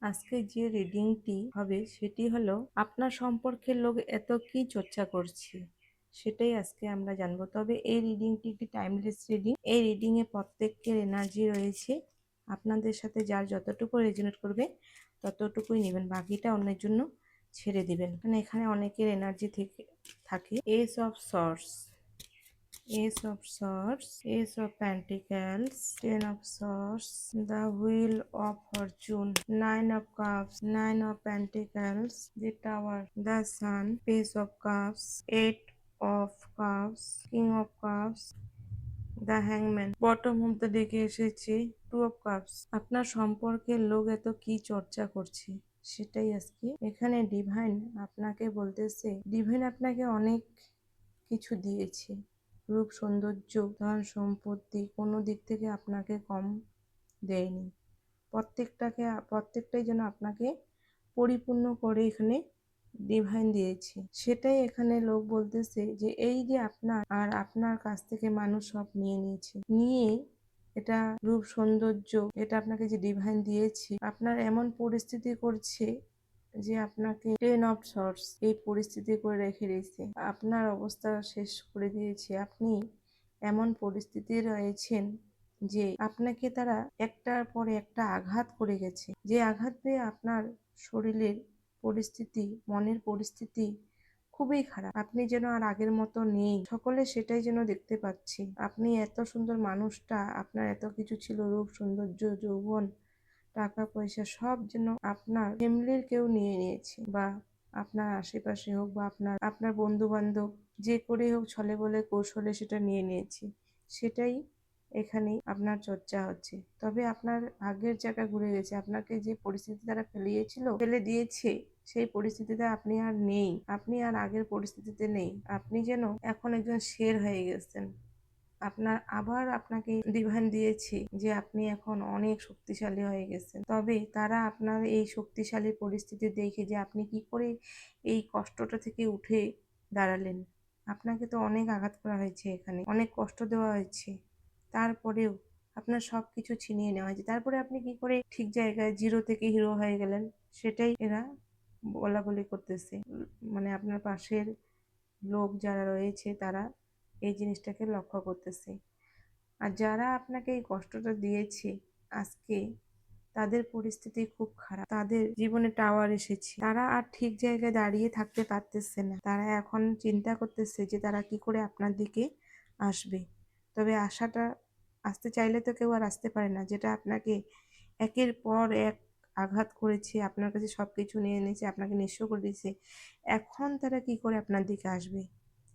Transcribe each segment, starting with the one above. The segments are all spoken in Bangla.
আজকে যে রিডিংটি হবে সেটি হলো আপনার সম্পর্কের লোক এত কি চর্চা করছে সেটাই আজকে আমরা জানবো। তবে এই রিডিংটি একটি টাইমলেস রিডিং। এই রিডিং এ প্রত্যেকের এনার্জি রয়েছে। আপনাদের সাথে যার যতটুকু রেজোনেট করবে ততটুকুই নেবেন, বাকিটা অন্যের জন্য ছেড়ে দিবেন। মানে এখানে অনেকের এনার্জি থেকে থাকে S of sorts, Ace of Swords, Ace of Pentacles, Ten of Swords, the Wheel of Fortune, Nine of Cups, Nine of Pentacles, the Tower, the Sun, Page of Cups, Eight of Cups, King of Cups, the হ্যাংম্যান। বটম অফ দ্য ডেকে এসেছে টু অফ কাপস। আপনার সম্পর্কের লোক এত কি চর্চা করছে সেটাই আজকে এখানে ডিভাইন আপনাকে বলতেছে। ডিভাইন আপনাকে অনেক কিছু দিয়েছে, রূপ, সৌন্দর্য, ধন সম্পত্তি, কোনো দিক থেকে আপনাকে কম দেয়নি। প্রত্যেকটাই যেন আপনাকে পরিপূর্ণ করে এখানে ডিভাইন দিয়েছে। সেটাই এখানে লোক বলতেছে যে এই যে আপনার কাছ থেকে মানুষ সব নিয়ে নিয়েছে, নিয়ে এটা রূপ সৌন্দর্য, এটা আপনাকে যে ডিভাইন দিয়েছে, আপনার এমন পরিস্থিতি করছে যে আপনাকে টেন অফ সর্টস এই পরিস্থিতি করে রেখে দিয়েছে, আপনার অবস্থা শেষ করে দিয়েছে। আপনি এমন পরিস্থিতি রয়েছেন যে আপনাকে তারা একটার পরে একটা আঘাত করে গেছে, যে আঘাত পেয়ে আপনার শরীরের পরিস্থিতি, মনের পরিস্থিতি খুবই খারাপ। আপনি যেন আর আগের মতো নেই, সকলে সেটাই যেন দেখতে পাচ্ছি। আপনি এত সুন্দর মানুষটা, আপনার এত কিছু ছিল, রূপ, সৌন্দর্য, যৌবন, টাকা পয়সা, সব যেন আপনার ফ্যামিলির কেউ নিয়ে নিয়েছে, বা আপনার আশেপাশে হোক বা আপনার বন্ধু বান্ধব, যে করে হোক, ছলে বলে কৌশলে সেটা নিয়ে নিয়েছে। সেটাই এখানেই আপনার চর্চা হচ্ছে। তবে আপনার ভাগ্যের জায়গা ঘুরে গেছে। আপনাকে যে পরিস্থিতি তারা ফেলে দিয়েছে, সেই পরিস্থিতিতে আপনি আর নেই। আপনি আর আগের পরিস্থিতিতে নেই। আপনি যেন এখন একজন শের হয়ে গেছেন। আপনাকে ডিভাইন দিয়েছে যে আপনি এখন অনেক শক্তিশালী হয়ে গেছেন। তবে তারা আপনার এই শক্তিশালী পরিস্থিতি দেখে যে আপনি কি করে এই কষ্টটা থেকে উঠে দাঁড়ালেন। আপনাকে তো অনেক আঘাত করা হয়েছে, এখানে অনেক কষ্ট দেওয়া হয়েছে, তারপরেও আপনার সব কিছু ছিনিয়ে নেওয়া হয়েছে। তারপরে আপনি কি করে ঠিক জায়গায় জিরো থেকে হিরো হয়ে গেলেন, সেটাই এরা বলা বলি করতেছে। মানে আপনার পাশের লোক যারা রয়েছে তারা এই জিনিসটাকে লক্ষ্য করতেছে। আর যারা আপনাকে এই কষ্টটা দিয়েছে, আজকে তাদের পরিস্থিতি খুব খারাপ। তাদের জীবনে টাওয়ার এসেছে, তারা আর ঠিক জায়গায় দাঁড়িয়ে থাকতে পারতেছে না। তারা এখন চিন্তা করতেছে যে তারা কি করে আপনার দিকে আসবে। তবে আসতে চাইলে তো কেউ আর আসতে পারে না, যেটা আপনাকে একের পর এক আঘাত করেছে, আপনার কাছে সবকিছু নিয়ে নিয়েছে, আপনাকে নিঃস্ব করে দিয়েছে। এখন তারা কি করে আপনার দিকে আসবে?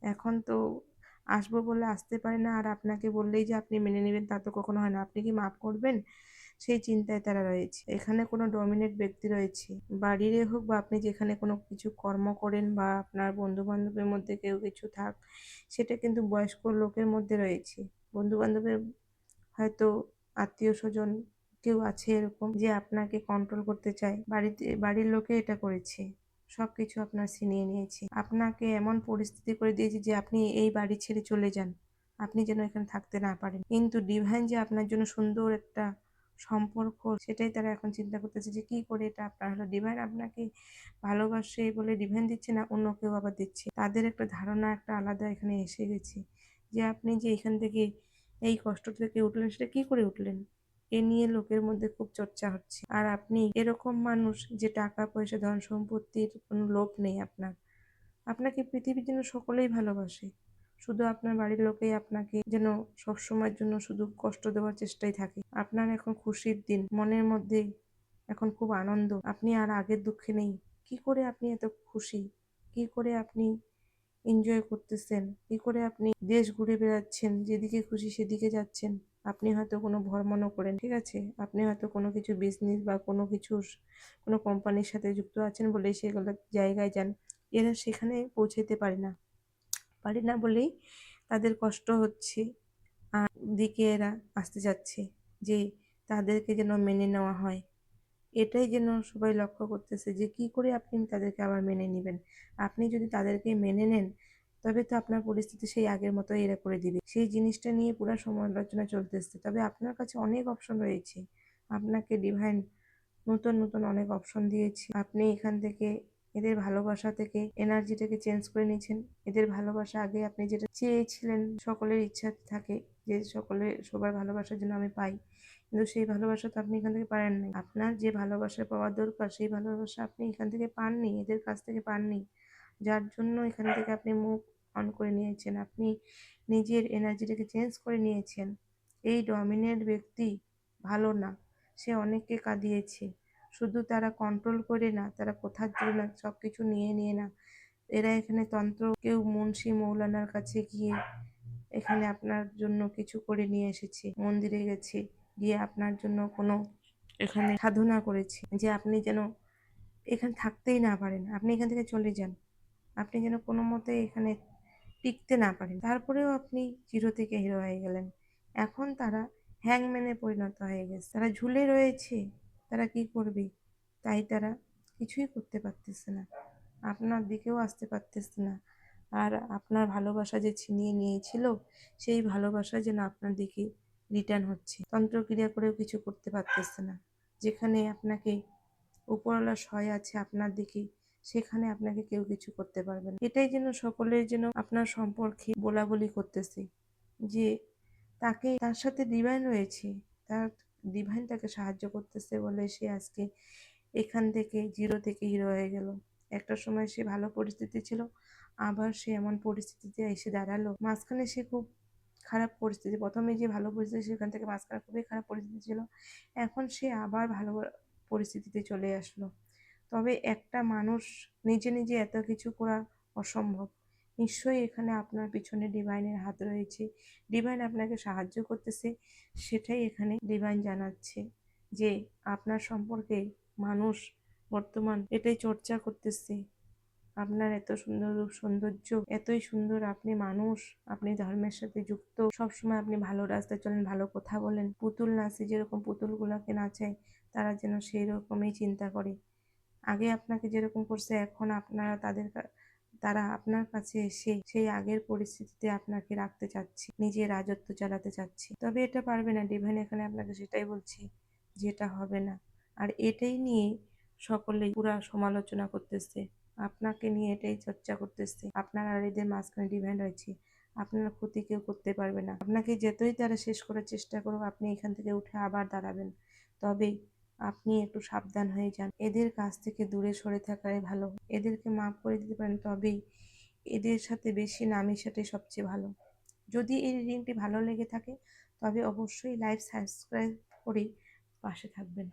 এখন তো আসবো বলে আসতে পারে না, আর আপনাকে বললেই যে আপনি মেনে নেবেন তা তো কখনো হয় না। আপনি কি মাফ করবেন, সেই চিন্তায় তারা রয়েছে। এখানে কোনো ডমিনেট ব্যক্তি রয়েছে, বাড়িরে হোক বা আপনি যেখানে কোনো কিছু কর্ম করেন, বা আপনার বন্ধু বান্ধবের মধ্যে কেউ কিছু থাক, সেটা কিন্তু বয়স্ক লোকের মধ্যে রয়েছে। বন্ধু বান্ধবের হয়তো আত্মীয় স্বজন কেউ আছে এরকম যে আপনাকে কন্ট্রোল করতে চায়। বাড়ির লোকে এটা করেছে, সবকিছু আপনার ছিনিয়ে নিয়েছে, আপনাকে এমন পরিস্থিতি করে দিয়েছে যে আপনি এই বাড়ি ছেড়ে চলে যান, আপনি যেন এখানে থাকতে না পারেন। কিন্তু ডিভাইন যে আপনার জন্য সুন্দর একটা সম্পর্ক, সেটাই তারা এখন চিন্তা করতেছে যে কি করে এটা আপনার হলো। ডিভাইন আপনাকে ভালোবাসে বলে ডিভাইন দিচ্ছে না, অন্য কেউ আবার দিচ্ছে। তাদের একটা ধারণা একটা আলাদা এখানে এসে গেছে যে আপনি যে এখান থেকে এই কষ্ট থেকে উঠলেন, সেটা কি করে উঠলেন, এ নিয়ে লোকের মধ্যে খুব চর্চা হচ্ছে। আর আপনি এরকম মানুষ যে টাকা পয়সা, ধন সম্পত্তির কোনো লোভ নেই আপনার। আপনাকে পৃথিবীর জন্য সকলেই ভালোবাসে, শুধু আপনার বাড়ির লোকেই আপনাকে যেন সবসময়ের জন্য শুধু কষ্ট দেওয়ার চেষ্টাই থাকে। আপনার এখন খুশির দিন, মনের মধ্যে এখন খুব আনন্দ, আপনি আর আগের দুঃখে নেই। কি করে আপনি এত খুশি, কি করে আপনি এনজয় করতেছেন, কি করে আপনি দেশ ঘুরে বেড়াচ্ছেন, যেদিকে খুশি সেদিকে যাচ্ছেন। আপনি হয়তো কোনো ভ্রমণও করেন, ঠিক আছে, আপনি হয়তো কোনো কিছু বিজনেস বা কোনো কোম্পানির সাথে যুক্ত আছেন বলেই সেগুলো জায়গায় যান। এরা সেখানে পৌঁছাতে পারে না বলেই তাদের কষ্ট হচ্ছে, আর দিকে এরা আসতে যাচ্ছে যে তাদেরকে যেন মেনে নেওয়া হয়। এটাই যেন সবাই লক্ষ্য করতেছে যে কি করে আপনি তাদেরকে আবার মেনে নেবেন। আপনি যদি তাদেরকে মেনে নেন, তবে তো আপনার পরিস্থিতি সেই আগের মতো এরা করে দিবে। সেই জিনিসটা নিয়ে পুরো সমালোচনা চলতেছে। তবে আপনার কাছে অনেক অপশন রয়েছে, আপনাকে ডিভাইন নতুন নতুন অনেক অপশন দিয়েছি। আপনি এখান থেকে এদের ভালোবাসা থেকে এনার্জিটাকে চেঞ্জ করে নিয়েছেন। এদের ভালোবাসা আগে আপনি যেটা চেয়েছিলেন, সকলের ইচ্ছা থাকে যে সবার ভালোবাসার জন্য আমি পাই, কিন্তু সেই ভালোবাসা তো আপনি এখান থেকে পারেন নাই। আপনার যে ভালোবাসা পাওয়ার দরকার সেই ভালোবাসা আপনি এখান থেকে পাননি, এদের কাছ থেকে পাননি, যার জন্য এখান থেকে আপনি মুভ অন করে নিয়েছেন। আপনি নিজের এনার্জিটাকে চেঞ্জ করে নিয়েছেন। এই ডমিনেন্ট ব্যক্তি ভালো না, সে অনেককে কাঁদিয়েছে। শুধু তারা কন্ট্রোল করে না, তারা কোথার জন্য সব কিছু নিয়ে না, এরা এখানে তন্ত্র, কেউ মুন্সি মৌলানার কাছে গিয়ে এখানে আপনার জন্য কিছু করে নিয়ে এসেছে, মন্দিরে গেছে, গিয়ে আপনার জন্য কোনো এখানে সাধনা করেছে যে আপনি যেন এখানে থাকতেই না পারেন, আপনি এখান থেকে চলে যান, আপনি যেন কোনো মতে এখানে টিকতে না পারেন। তারপরেও আপনি জিরো থেকে হিরো হয়ে গেলেন। এখন তারা হ্যাংম্যানে পরিণত হয়ে গেছে, তারা ঝুলে রয়েছে, তারা কি করবে, তাই তারা কিছুই করতে পারতেছে না, আপনার দিকেও আসতে পারতেছে না। আর আপনার ভালোবাসা যে ছিনিয়ে নিয়েছিল, সেই ভালোবাসা যেন আপনার দিকে রিটার্ন হচ্ছে। তন্ত্রক্রিয়া করেও কিছু করতে পারতেছে না। যেখানে আপনাকে উপরওয়ালা সয় আছে আপনার দিকে, সেখানে আপনাকে কেউ কিছু করতে পারবে না। এটাই যেন সকলের যেন আপনার সম্পর্কে বলাবলি করতেছে যে তার সাথে ডিভাইন রয়েছে, তার ডিভাইন তাকে সাহায্য করতেছে বলে সে আজকে এখান থেকে জিরো থেকে হিরো হয়ে গেল। একটা সময় সে ভালো পরিস্থিতি ছিল, আবার সে এমন পরিস্থিতিতে এসে দাঁড়ালো, মাঝখানে সে খুব খারাপ পরিস্থিতি, প্রথমে যে ভালো পরিস্থিতি সেখান থেকে মাঝখানে খুবই খারাপ পরিস্থিতি ছিল, এখন সে আবার ভালো পরিস্থিতিতে চলে আসলো। তবে একটা মানুষ নিজে নিজে এত কিছু করা অসম্ভব। নিশ্চয়ই এখানে আপনার পিছনে ডিভাইনের হাত রয়েছে, ডিভাইন আপনাকে সাহায্য করতেছে, সেটাই এখানে ডিভাইন জানাচ্ছে যে আপনার সম্পর্কে মানুষ বর্তমান এটাই চর্চা করতেছে। আপনার এত সুন্দর রূপ সৌন্দর্য, এতই সুন্দর আপনি মানুষ, আপনি ধর্মের সাথে যুক্ত, সবসময় আপনি ভালো রাস্তায় চলেন, ভালো কথা বলেন, পুতুল নাচে যেরকম পুতুলগুলোকে নাচায়, তারা যেন সেই রকমই চিন্তা করে। আগে আপনাকে যেরকম করছে, এখন তারা আপনার কাছে এসে সেই আগের পরিস্থিতিতে আপনাকে রাখতে চাচ্ছে, নিজের রাজত্ব চালাতে চাচ্ছে। তবে এটা পারবে না, ডিভাইন এখানে আপনাকে সেটাই বলছে যে এটা হবে না। আর এটাই নিয়ে সকলেই পুরা সমালোচনা করতেছে, আপনাকে নিয়ে এটাই চর্চা করতেছে। আপনার আর এদের মাঝখানে ডিভাইন রয়েছে, আপনার ক্ষতি কেউ করতে পারবে না। আপনাকে যতই তারা শেষ করার চেষ্টা করুক, আপনি এখান থেকে উঠে আবার দাঁড়াবেন। তবে আপনি একটু সাবধান হয়ে যান, এদের কাছ থেকে দূরে সরে থাকাই ভালো। এদেরকে মাফ করে দিতে পারেন, তবেই এদের সাথে বেশি না মেশাটাই সবচেয়ে ভালো। যদি এই রিডিংটি ভালো লেগে থাকে, তবে অবশ্যই লাইভ সাবস্ক্রাইব করে পাশে থাকবেন।